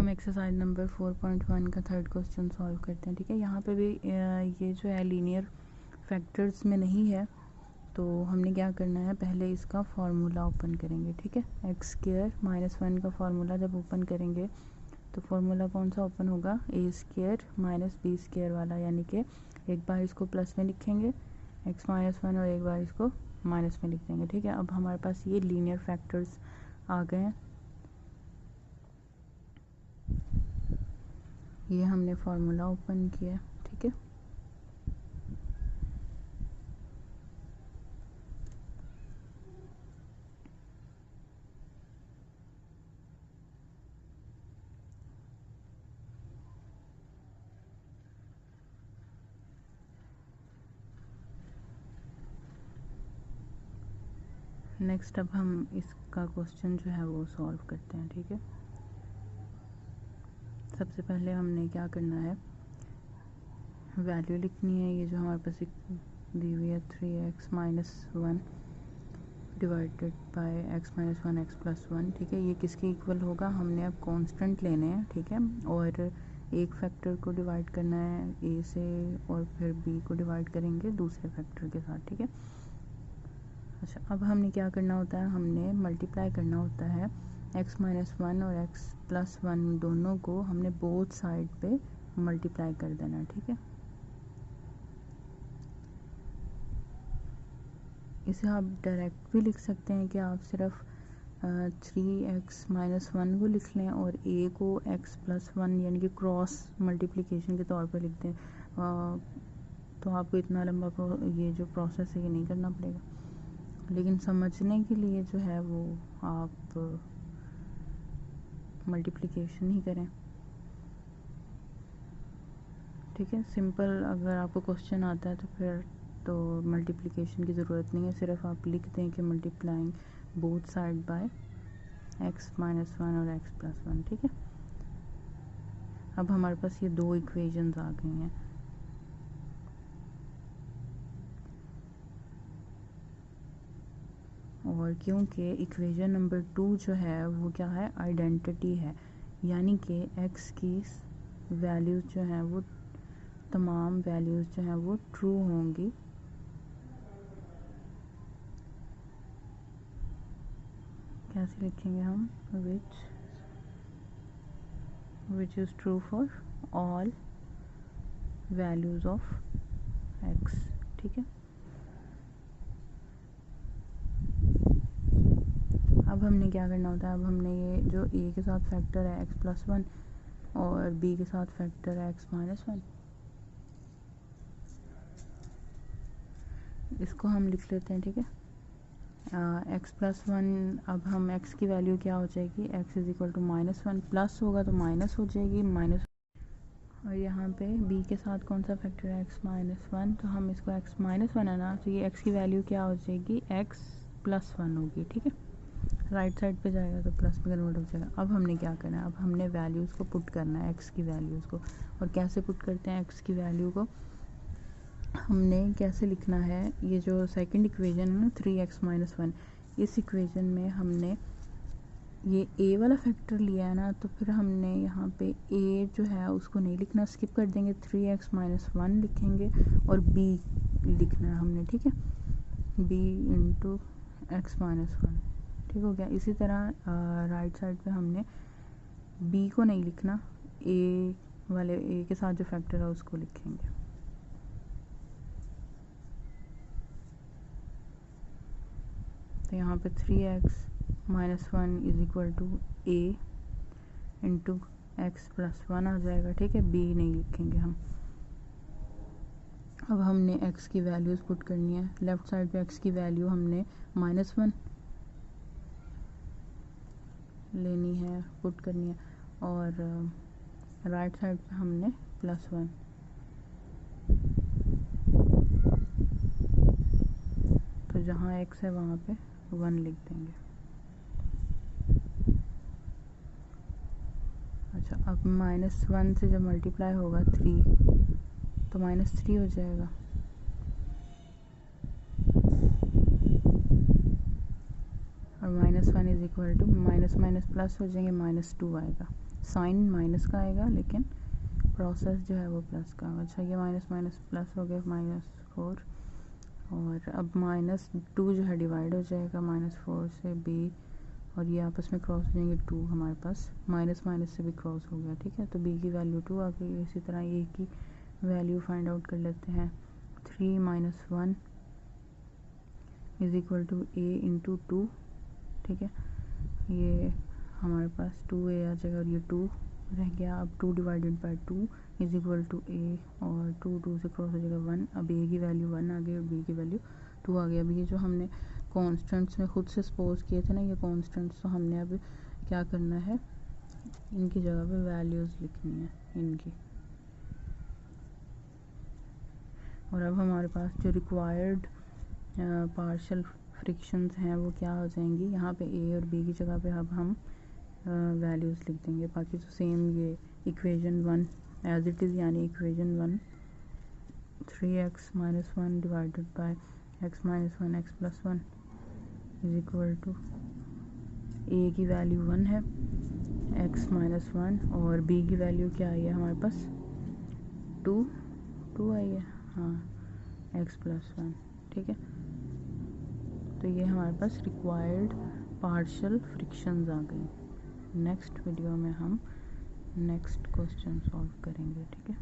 हम exercise number 4.1 का third question solve करते हैं। ठीक है, यहाँ पे भी ये जो है लीनियर फैक्टर्स में नहीं है, तो हमने क्या करना है, पहले इसका फार्मूला ओपन करेंगे। ठीक है, एक्स स्क्वायर माइनस 1 का फार्मूला जब ओपन करेंगे तो फार्मूला कौन सा ओपन होगा, ए स्क्वायर माइनस बी स्क्वायर वाला, यानी कि एक बार इसको प्लस में लिखेंगे एक्स माइनस 1 और एक बार इसको माइनस में लिख देंगे। ठीक है, अब हमारे पास ये लीनियर फैक्टर्स आ गए हैं। ये हमने फार्मूला ओपन किया। ठीक है, नेक्स्ट अब हम इसका क्वेश्चन जो है वो सॉल्व करते हैं। ठीक है, सबसे पहले हमने क्या करना है, वैल्यू लिखनी है। ये जो हमारे पास दी हुई है 3x minus 1 divided by x minus 1 x plus 1। ठीक है, ये किसके इक्वल होगा, हमने अब कांस्टेंट लेने हैं। ठीक है, और एक फैक्टर को डिवाइड करना है a से और फिर b को डिवाइड करेंगे दूसरे फैक्टर के साथ। ठीक है, अच्छा, अब हमने क्या करना होता है, हमने मल्टीप्लाई करना होता है x माइनस 1 और x प्लस 1 दोनों को हमने बोथ साइड पे मल्टीप्लाई कर देना है। ठीक है, इसे आप डायरेक्ट भी लिख सकते हैं कि आप सिर्फ 3x माइनस 1 को लिख लें और a को x प्लस 1 यानी कि क्रॉस मल्टीप्लिकेशन के तौर पर लिखते हैं, तो आपको इतना लंबा ये जो प्रोसेस है ये नहीं करना पड़ेगा, लेकिन समझने के लिए जो है वो आप मल्टीप्लिकेशन ही करें। ठीक है, सिंपल अगर आपको क्वेश्चन आता है तो फिर तो मल्टीप्लिकेशन की ज़रूरत नहीं है, सिर्फ आप लिख दें कि multiplying both side by x minus 1 और x प्लस 1। ठीक है, अब हमारे पास ये दो इक्वेशंस आ गई हैं। और क्योंकि इक्वेशन नंबर 2 जो है वो क्या है, आइडेंटिटी है, यानी कि x की वैल्यूज़ जो हैं वो तमाम वैल्यूज़ जो हैं वो ट्रू होंगी। कैसे लिखेंगे हम, which is true for all values of x। ठीक है, अब हमने क्या करना होता है, अब हमने ये जो a के साथ फैक्टर है x प्लस 1 और b के साथ फैक्टर है x माइनस 1, इसको हम लिख लेते हैं। ठीक है, x प्लस 1, अब हम x की वैल्यू क्या हो जाएगी, x is equal to minus 1, plus होगा तो माइनस हो जाएगी माइनस, और यहाँ पे b के साथ कौन सा फैक्टर है x माइनस 1, तो हम इसको x माइनस 1 है ना, तो ये x की वैल्यू क्या हो जाएगी, x प्लस 1 होगी। ठीक है, राइट साइड पे जाएगा तो प्लस में कन्वर्ट हो जाएगा। अब हमने क्या करना है, अब हमने वैल्यूज़ को पुट करना है, x की वैल्यूज़ को, और कैसे पुट करते हैं x की वैल्यू को, हमने कैसे लिखना है, ये जो सेकंड इक्वेशन है ना 3x माइनस 1, इस इक्वेशन में हमने ये a वाला फैक्टर लिया है ना, तो फिर हमने यहाँ पे a जो है उसको नहीं लिखना, स्किप कर देंगे, 3x माइनस 1 लिखेंगे और b लिखना है हमने। ठीक है, b इंटू एक्स माइनस 1। ठीक हो गया। इसी तरह राइट साइड पे हमने b को नहीं लिखना, a के साथ जो फैक्टर है उसको लिखेंगे। तो यहाँ पे 3x minus 1 is equal to a into x plus 1 आ जाएगा। ठीक है, b नहीं लिखेंगे हम। अब हमने x की वैल्यूज़ पुट करनी है, लेफ़्ट साइड पे x की वैल्यू हमने माइनस 1 लेनी है, पुट करनी है, और राइट साइड पे हमने प्लस 1। तो जहाँ x है वहाँ पे 1 लिख देंगे। अच्छा, अब माइनस 1 से जब मल्टीप्लाई होगा 3 तो माइनस 3 हो जाएगा, और minus -1 is equal to minus minus plus हो जाएंगे, -2 आएगा। साइन माइनस का आएगा लेकिन प्रोसेस जो है वो प्लस का होगा। अच्छा ये माइनस माइनस प्लस हो गया, -4, और अब -2 जो है डिवाइड हो जाएगा -4 से b, और ये आपस में क्रॉस हो जाएंगे 2, हमारे पास माइनस माइनस से भी क्रॉस हो गया। ठीक है, तो b की वैल्यू 2 आ गई। इसी तरह a की वैल्यू फाइंड आउट कर लेते हैं। 3 - 1 is equal to a into 2। ठीक है, ये हमारे पास 2a आ जाएगा और ये 2 रह गया। अब 2 divided by 2 is equal to a, और 2 से क्रॉस हो जाएगा 1। अब a की वैल्यू 1 आ गई और b की वैल्यू 2 आ गई। अब ये जो हमने कॉन्स्टेंट्स में खुद से सपोज किए थे ना, ये कॉन्स्टेंट्स, तो हमने अब क्या करना है, इनकी जगह पे वैल्यूज़ लिखनी है इनकी। और अब हमारे पास जो रिक्वायर्ड पार्शियल फ्रिक्शंस हैं वो क्या हो जाएंगी, यहाँ पे a और b की जगह पे अब हम वैल्यूज़ लिख देंगे। बाकी तो सेम ये इक्वेशन 1 एज इट इज़, यानी equation 1 3x - 1 divided by x - 1 x + 1 is equal to a की वैल्यू 1 है, x - 1, और b की वैल्यू क्या आई है हमारे पास 2 आई है, हाँ, x + 1। ठीक है, तो ये हमारे पास रिक्वायर्ड पार्शियल फ्रिक्शंस आ गई। नेक्स्ट वीडियो में हम नेक्स्ट क्वेश्चन सॉल्व करेंगे। ठीक है।